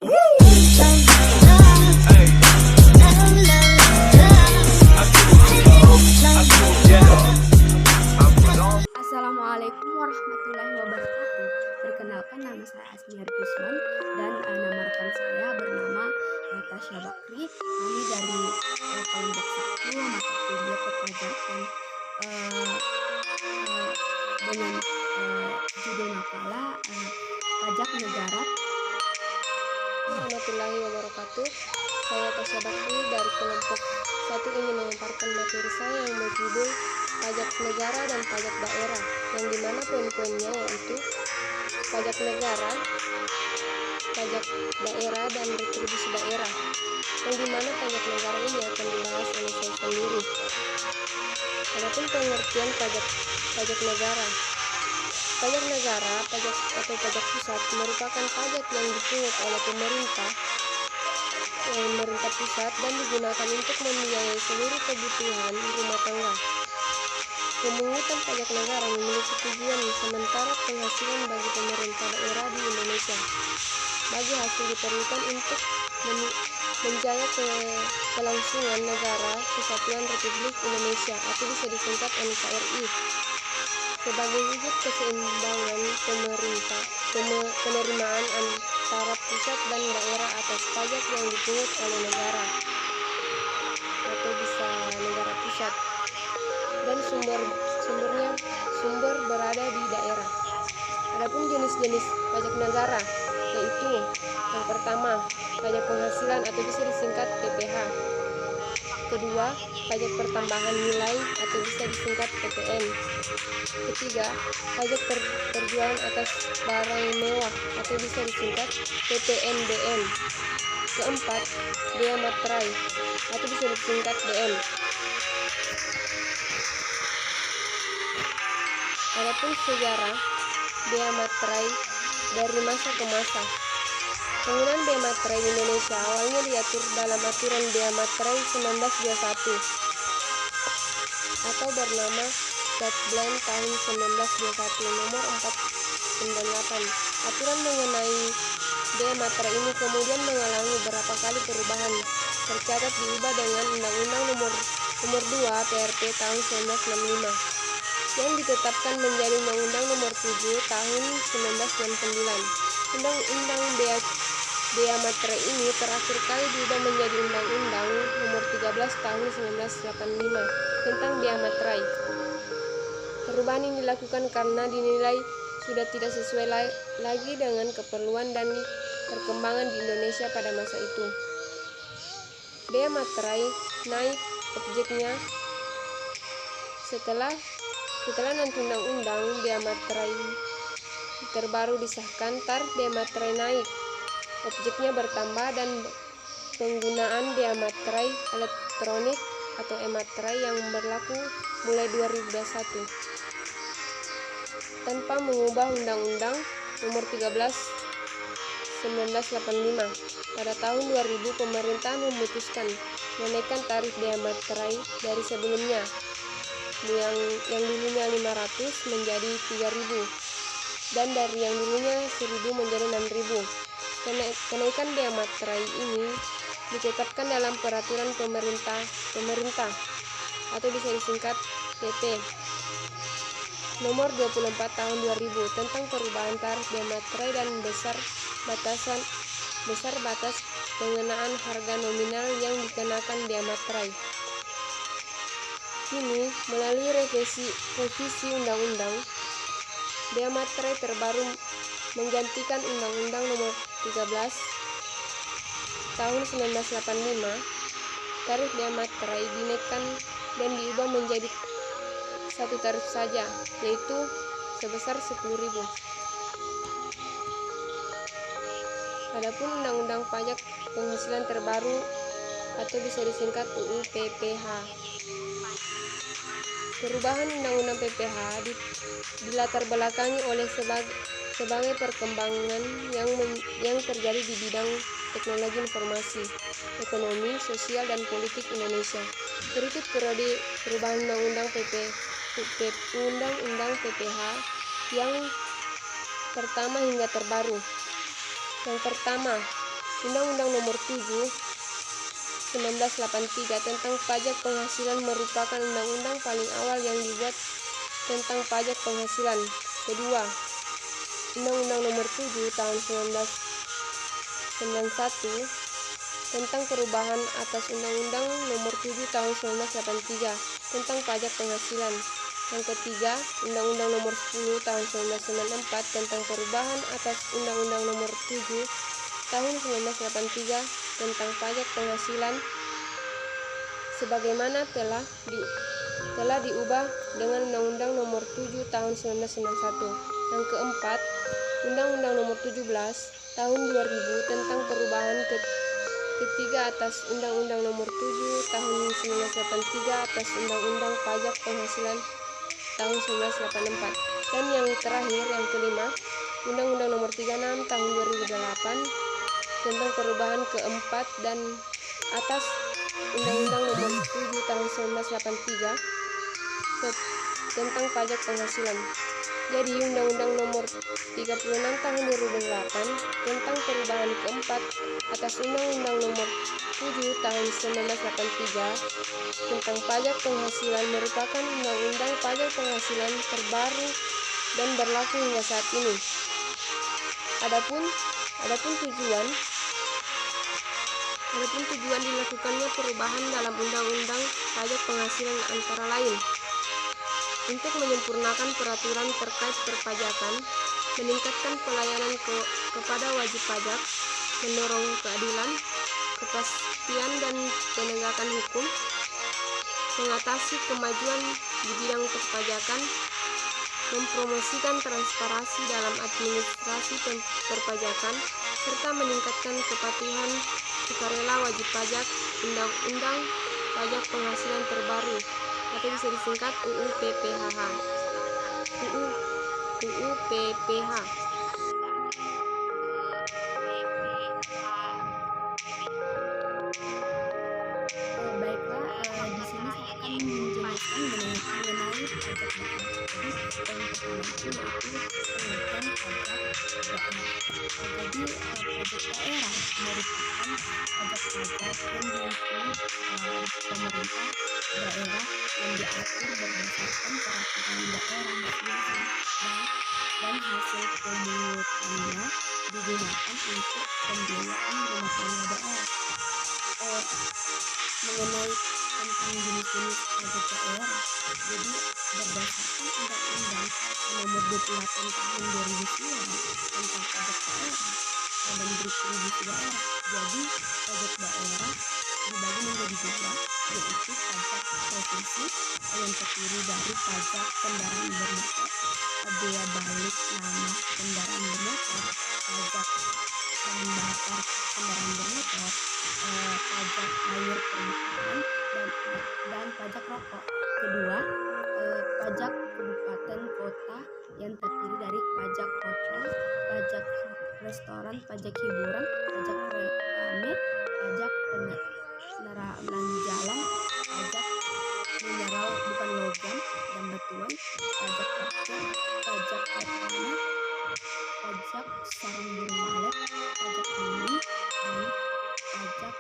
Assalamualaikum warahmatullahi wabarakatuh. Perkenalkan, nama saya Asmiar Gusman dan nama rekan saya bernama Tasya Bakri. Kami dari kelompok 1 mata kuliah perpajakan dengan judul makalah pajak negara. Warahmatullahi wabarakatuh. Saya Tasya Bakri dari kelompok 1 ingin memaparkan materi saya yang berjudul pajak negara dan pajak daerah, yang dimana poin-poinnya yaitu pajak negara, pajak daerah, dan retribusi daerah, yang dimana pajak negara ini akan dibahas oleh saya sendiri. Adapun pengertian pajak negara. Pajak negara, pajak atau pajak pusat merupakan pajak yang dipungut oleh pemerintah pusat dan digunakan untuk membiayai seluruh kebutuhan rumah tangga. Pemungutan pajak negara memiliki tujuan sementara penghasilan bagi pemerintah daerah di Indonesia. Bagi hasil diperlukan untuk menjaga kelangsungan negara Kesatuan Republik Indonesia atau bisa disingkat NKRI. Sebagai wujud keseimbangan penerimaan antara pusat dan daerah atas pajak yang dipungut oleh negara atau bisa negara pusat, dan sumber berada di daerah. Adapun jenis-jenis pajak negara yaitu yang pertama, pajak penghasilan atau bisa disingkat PPH. Kedua, pajak pertambahan nilai atau bisa disingkat PPN. Ketiga, pajak perjualan atas barang mewah atau bisa disingkat PPNBM. Keempat, bea materai atau bisa disingkat BM. Adapun sejarah bea materai dari masa ke masa. Penggunaan bea materai di Indonesia awalnya diatur dalam aturan bea materai 1921 atau bernama Guideline tahun 1921 nomor 498. Aturan mengenai bea materai ini kemudian mengalami beberapa kali perubahan, tercatat diubah dengan Undang-Undang nomor 2 PRP tahun 1965 yang ditetapkan menjadi Undang-Undang nomor 7 tahun 1969. Undang-Undang bea materai ini terakhir kali diubah menjadi Undang-Undang nomor 13 tahun 1985 tentang bea materai. Perubahan ini dilakukan karena dinilai sudah tidak sesuai lagi dengan keperluan dan perkembangan di Indonesia pada masa itu. Bea materai naik objeknya setelah nanti Undang-Undang bea materai terbaru disahkan. Tarif bea materai naik, objeknya bertambah, dan penggunaan bea materai elektronik atau e-materai yang berlaku mulai 2021 tanpa mengubah Undang-Undang nomor 13 1985. Pada tahun 2000 pemerintahan memutuskan menaikkan tarif bea materai dari sebelumnya yang dulunya 500 menjadi 3.000 dan dari yang dulunya 1.000 menjadi 6.000. Kenaikan bea materai ini ditetapkan dalam peraturan pemerintah atau bisa disingkat PP nomor 24 tahun 2000 tentang perubahan tarif bea materai dan besar batas pengenaan harga nominal yang dikenakan bea materai. Kini, melalui revisi undang-undang, bea materai terbaru menggantikan Undang-Undang nomor 13 tahun 1985. Tarif bea materai dinaikkan dan diubah menjadi satu tarif saja, yaitu sebesar 10.000. Adapun Undang-Undang Pajak Penghasilan terbaru atau bisa disingkat UU PPH. Perubahan Undang-Undang PPH dilatar belakangi oleh sebagai perkembangan yang terjadi di bidang teknologi informasi, ekonomi, sosial, dan politik Indonesia. Berikut periode perubahan Undang-Undang PPH yang pertama hingga terbaru. Yang pertama, Undang-Undang Nomor 7 1983 tentang pajak penghasilan merupakan undang-undang paling awal yang dibuat tentang pajak penghasilan. Kedua, Undang-Undang Nomor 7 Tahun 1991 tentang perubahan atas Undang-Undang Nomor 7 Tahun 1983 tentang pajak penghasilan. Yang ketiga, Undang-Undang Nomor 10 Tahun 1994 tentang perubahan atas Undang-Undang Nomor 7 Tahun 1983 tentang pajak penghasilan sebagaimana telah diubah dengan Undang-Undang Nomor 7 Tahun 1991. Yang keempat, Undang-Undang Nomor 17 Tahun 2000 tentang perubahan ketiga atas Undang-Undang Nomor 7 Tahun 1983 atas Undang-Undang Pajak Penghasilan Tahun 1984. Dan yang terakhir, yang kelima, Undang-Undang Nomor 36 Tahun 2008 tentang perubahan keempat dan atas Undang-Undang Nomor 7 Tahun 1983 tentang pajak penghasilan. Jadi Undang-Undang Nomor 36 Tahun 2008 tentang perubahan keempat atas Undang-Undang Nomor 7 Tahun 1983 tentang pajak penghasilan merupakan undang-undang pajak penghasilan terbaru dan berlaku hingga saat ini. Adapun tujuan dilakukannya perubahan dalam undang-undang pajak penghasilan antara lain untuk menyempurnakan peraturan terkait perpajakan, meningkatkan pelayanan kepada wajib pajak, mendorong keadilan, kepastian dan penegakan hukum, mengatasi kemajuan di bidang perpajakan, mempromosikan transparansi dalam administrasi perpajakan, serta meningkatkan kepatuhan sukarela wajib pajak Undang-Undang Pajak Penghasilan terbaru atau bisa disingkat UU PPHH. UU PPH. Baiklah, di sini saya akan menjelaskan mengenai pajak daerah. Jadi yang pertama itu yaitu pengertian pajak daerah. Jadi pajak daerah merupakan pajak-pajak yang dihitung pemerintah daerah yang diatur berdasarkan peraturan daerah masing-masing dan hasil pemungutannya digunakan untuk pembiayaan rumah tangga daerah. Mengenai tentang jenis-jenis pajak daerah, jadi berdasarkan Undang-Undang Nomor 28 Tahun 2009 tentang pajak daerah dan distribusi daerah, jadi pajak daerah dibagi menjadi dua, yaitu pajak provinsi yang terdiri dari pajak kendaraan bermotor, bea balik nama kendaraan bermotor, pajak bahan bakar kendaraan bermotor, pajak air permukaan dan pajak rokok. Kedua, pajak kabupaten kota yang terdiri dari pajak hotel, pajak restoran, pajak hiburan, pajak reklame, pajak penerangan jalan, pajak mineral bukan logam dan batuan, pajak parkir, pajak air tanah, pajak sarang burung walet, pajak bumi, dan pajak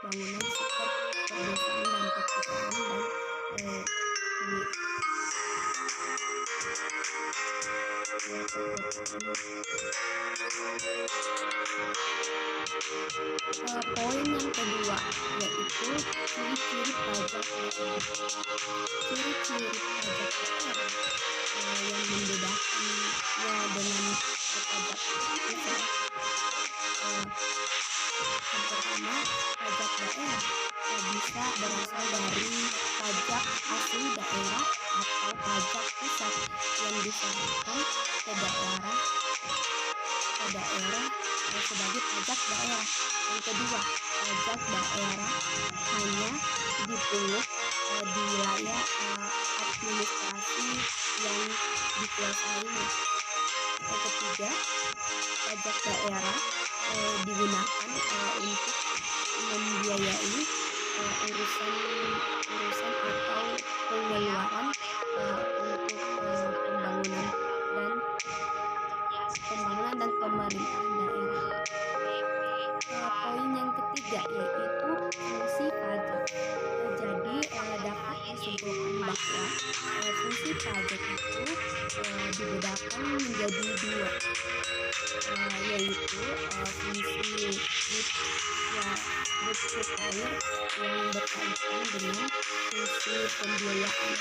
bangunan sektor perdesaan dan perkotaan dan poin yang kedua yaitu ciri-ciri pajak daerah. Ciri-ciri pajak daerah yang membedakannya dengan pajak pusat. Yang pertama, pajak daerah bisa berasal dari pajak asli daerah atau pajak pusat yang diserahkan ke daerah sebagai pajak daerah. Yang kedua, pajak daerah hanya dipungut di wilayah administrasi yang dikuasainya. Yang ketiga, pajak daerah digunakan untuk membiayai urusan atau pengeluaran untuk pembangunan dan pemerintahan daerah. Poin yaitu fungsi ya multiplier yang berkaitan dengan fungsi pembiayaan,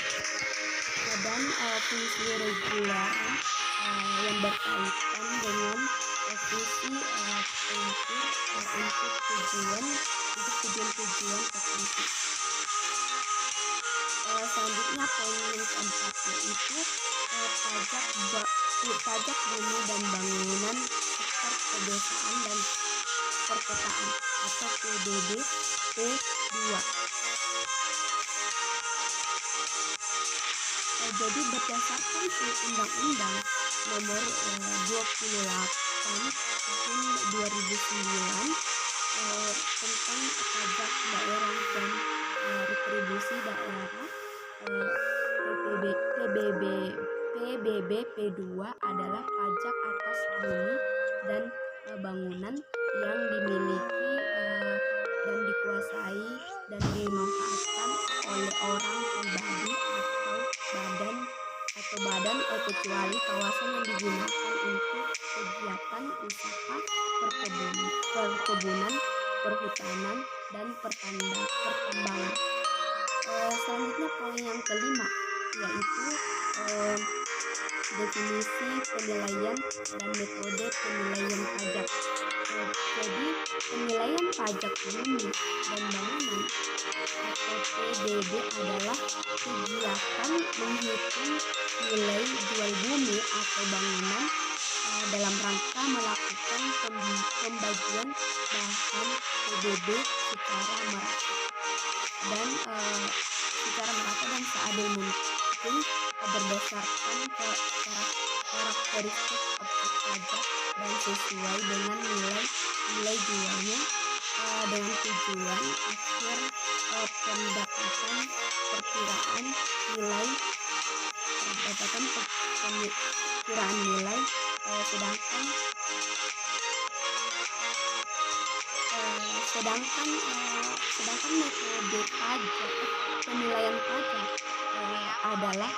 dan fungsi reguler yang berkaitan dengan fungsi pengatur untuk tujuan tertentu. Selanjutnya poin yang keempat yaitu pajak bumi dan bangunan sektor pedesaan dan perkotaan atau PBB P2. Jadi berdasarkan Undang-Undang Nomor 28 Tahun 2009 tentang pajak daerah dan retribusi daerah, PBB P2 adalah pajak atas bumi dan bangunan yang dimiliki dan dikuasai dan dimanfaatkan oleh orang pribadi atau badan kecuali kawasan yang digunakan untuk kegiatan usaha perkebunan, perhutanan, dan pertambangan. Selanjutnya poin yang kelima yaitu definisi penilaian dan metode penilaian pajak. Jadi penilaian pajak bumi dan bangunan atau PBB adalah kegiatan menghitung nilai jual bumi atau bangunan dalam rangka melakukan pembagian bahan PBB secara merata dan seadil mungkin berdasarkan karakteristik objek pajak dan sesuai dengan nilai jualnya dengan tujuan akhir pendapatan perkiraan nilai sedangkan metode penilaian pajak adalah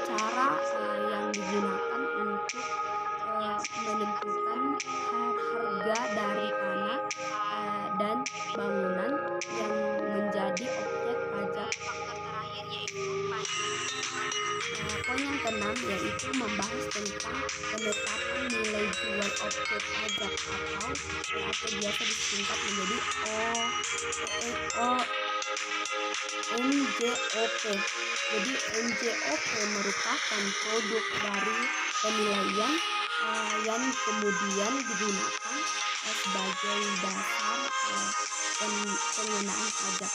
cara yang digunakan untuk menentukan harga dari tanah dan bangunan yang menjadi objek pajak. Poin yang keenam yaitu membahas tentang penetapan nilai jual objek pajak atau biasa disingkat menjadi NJOP. Jadi NJOP merupakan produk dari penilaian yang kemudian digunakan sebagai dasar pengenaan pajak.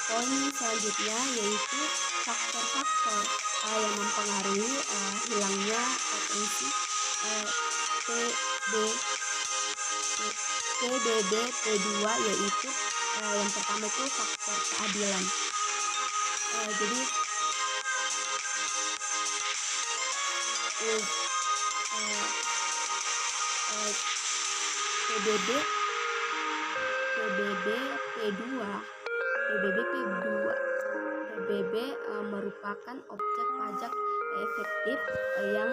Poin selanjutnya yaitu faktor-faktor yang mempengaruhi hilangnya potensi PBB P2 yaitu yang pertama itu faktor keadilan. Jadi PBB merupakan objek pajak efektif yang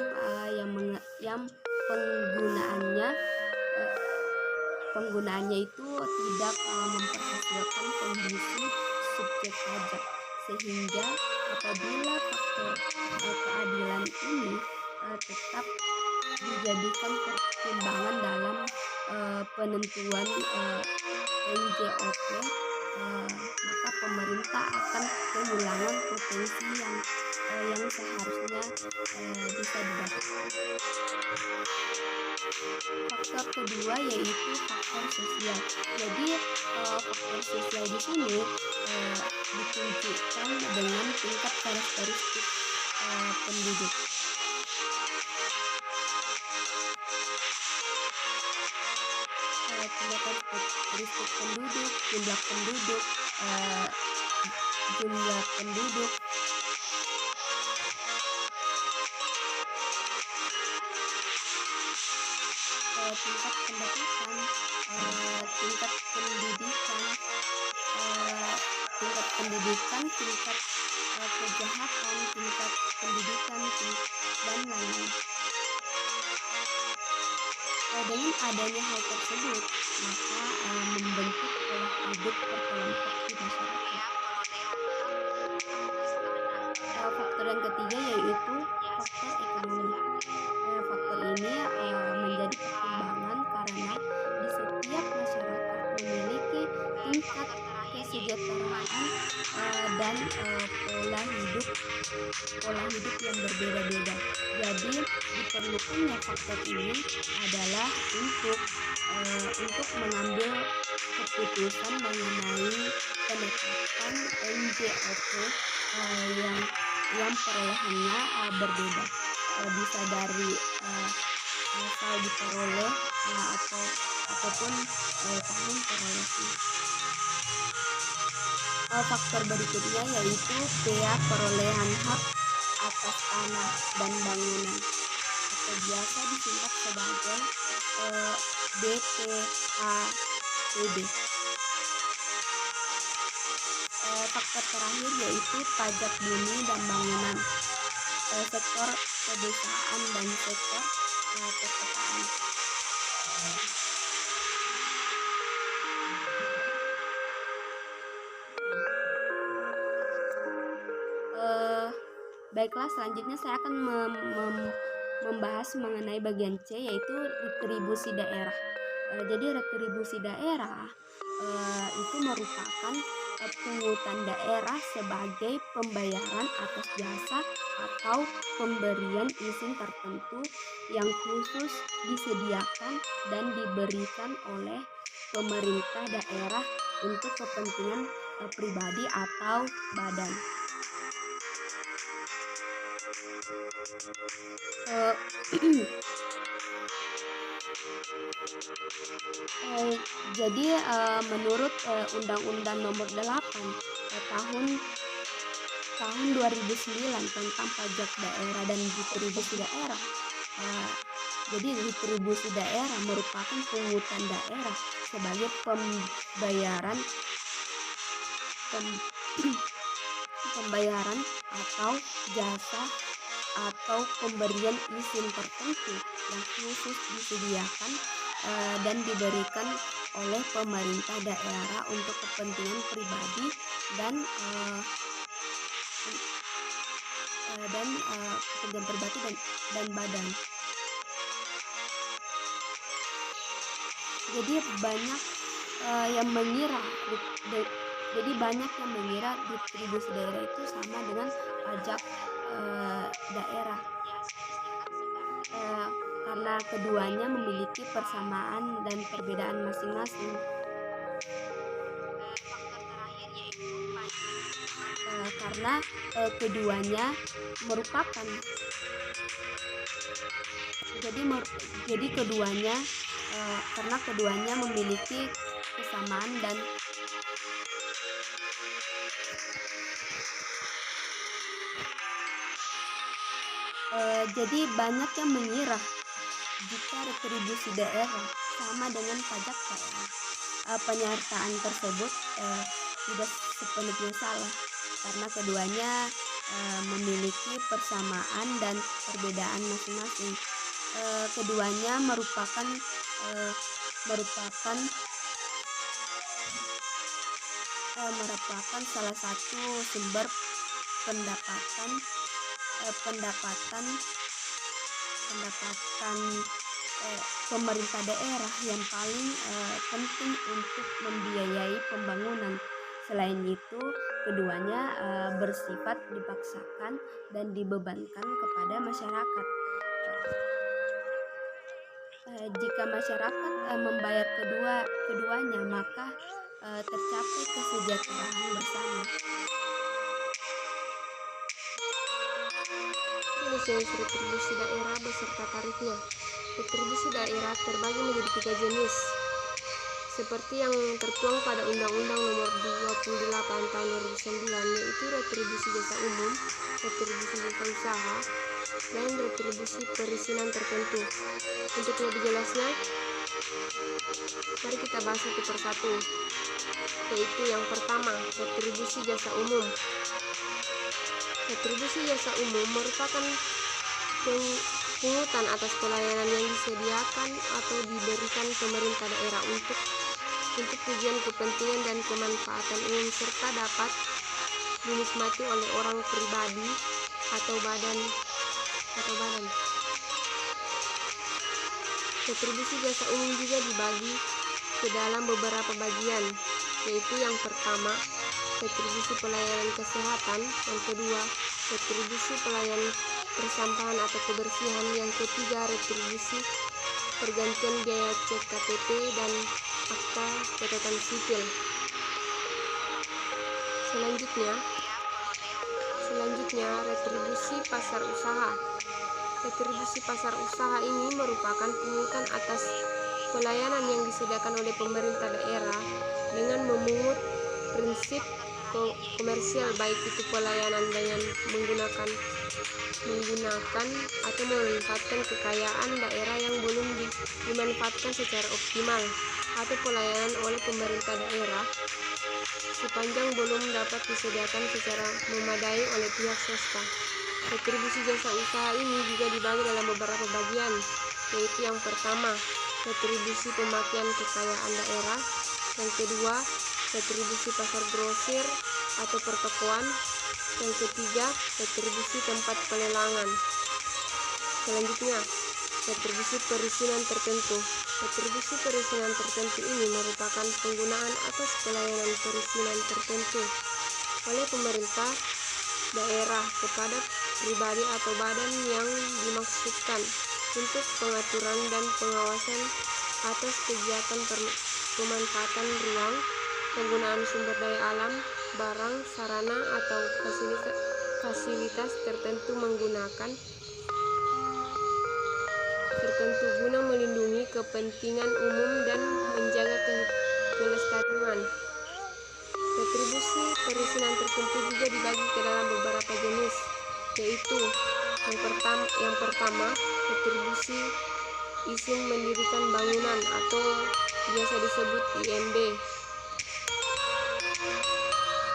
penggunaannya itu tidak memperhasilkan kondisi subjek pajak, sehingga apabila faktor keadilan ini tetap dijadikan pertimbangan dalam penentuan NJOP, maka pemerintah akan kehilangan potensi yang seharusnya bisa didapatkan. Faktor kedua yaitu faktor sosial. Jadi faktor sosial di sini ditunjukkan dengan tingkat karakteristik penduduk. Karakteristik penduduk, jumlah penduduk, tingkat pendapatan, tingkat pendidikan, tingkat kejahatan, tingkat pendidikan, dan lain-lain. adanya hal tersebut, maka membentuk pola hidup berkelompok di masyarakat. Faktor yang ketiga yaitu faktor ekonomi. Faktor ini menjadi pertimbangan karena di setiap masyarakat memiliki tingkat kesejahteraan dan pola hidup yang berbeda-beda. Jadi diperlukannya faktor ini adalah untuk mengambil keputusan mengenai penetapan NJOP yang perolehannya berbeda, bisa dari asal diperoleh ataupun tahun perolehan. Faktor berikutnya yaitu bea perolehan hak atas tanah dan bangunan atau biasa disingkat sebagai BPHTB. Faktor terakhir yaitu pajak bumi dan bangunan, sektor pedesaan dan sektor perkotaan. Baiklah, selanjutnya saya akan membahas mengenai bagian C, yaitu retribusi daerah. Jadi retribusi daerah itu merupakan pungutan daerah sebagai pembayaran atas jasa atau pemberian izin tertentu yang khusus disediakan dan diberikan oleh pemerintah daerah untuk kepentingan pribadi atau badan. Jadi menurut Undang-Undang Nomor 8 tahun 2009 tentang pajak daerah dan retribusi daerah. Jadi retribusi daerah merupakan pungutan daerah sebagai pembayaran atau jasa atau pemberian izin tertentu yang khusus disediakan dan diberikan oleh pemerintah daerah untuk kepentingan pribadi dan kepentingan pribadi dan badan. Jadi banyak yang mengira distribusi daerah itu sama dengan pajak daerah, karena keduanya memiliki persamaan dan perbedaan masing-masing. Karena keduanya merupakan karena keduanya memiliki kesamaan dan jadi banyak yang mengira jika retribusi daerah sama dengan pajak daerah. Penyertaan tersebut tidak sepenuhnya salah karena keduanya memiliki persamaan dan perbedaan masing-masing. Keduanya merupakan salah satu sumber pendapatan pemerintah daerah yang paling penting untuk membiayai pembangunan. Selain itu, keduanya bersifat dipaksakan dan dibebankan kepada masyarakat. Jika masyarakat membayar keduanya, maka tercapai kesejahteraan bersama. Jenis retribusi daerah beserta tarifnya. Retribusi daerah terbagi menjadi 3 jenis, seperti yang tertuang pada Undang-Undang Nomor 28 Tahun 2009, yaitu retribusi jasa umum, retribusi jasa usaha, dan retribusi perizinan tertentu. Untuk lebih jelasnya, mari kita bahas satu persatu, yaitu yang pertama, retribusi jasa umum. Retribusi jasa umum merupakan pungutan atas pelayanan yang disediakan atau diberikan pemerintah daerah untuk tujuan kepentingan dan kemanfaatan umum serta dapat dinikmati oleh orang pribadi atau badan. Retribusi jasa umum juga dibagi ke dalam beberapa bagian, yaitu yang pertama, retribusi pelayanan kesehatan, yang kedua, retribusi pelayanan persampahan atau kebersihan, yang ketiga, retribusi pergantian biaya cek KTP dan akta catatan sipil. Selanjutnya, retribusi pasar usaha. Retribusi pasar usaha ini merupakan pungutan atas pelayanan yang disediakan oleh pemerintah daerah dengan memungut prinsip komersial, baik itu pelayanan dengan menggunakan atau memanfaatkan kekayaan daerah yang belum dimanfaatkan secara optimal, atau pelayanan oleh pemerintah daerah sepanjang belum dapat disediakan secara memadai oleh pihak swasta. Retribusi jasa usaha ini juga dibagi dalam beberapa bagian, yaitu yang pertama, retribusi pemakaian kekayaan daerah, yang kedua, retribusi pasar grosir atau pertokoan, yang ketiga, retribusi tempat pelelangan. Selanjutnya, retribusi perizinan tertentu. Retribusi perizinan tertentu ini merupakan penggunaan atas pelayanan perizinan tertentu oleh pemerintah daerah kepada pribadi atau badan yang dimaksudkan untuk pengaturan dan pengawasan atas kegiatan pemanfaatan ruang, penggunaan sumber daya alam, barang, sarana, atau fasilitas tertentu guna melindungi kepentingan umum dan menjaga kelestarian. Retribusi perizinan tertentu juga dibagi ke dalam beberapa jenis, yaitu yang pertama, retribusi izin mendirikan bangunan atau biasa disebut IMB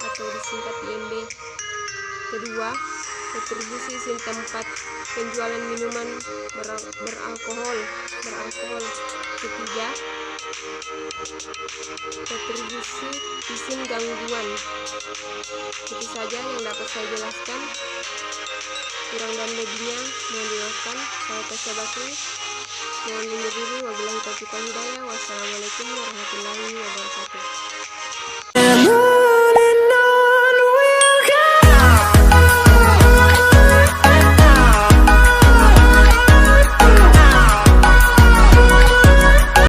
atau disingkat IMB. Kedua, retribusi izin tempat penjualan minuman beralkohol. Ketiga, retribusi izin gangguan. Itu saja yang dapat saya jelaskan. Kurang dan lebihnya mohon dimaafkan. Saya Tasya Bakri. Mohon undur diri. Wabillahi taufiq wal hidayah. Wassalamualaikum warahmatullahi wabarakatuh.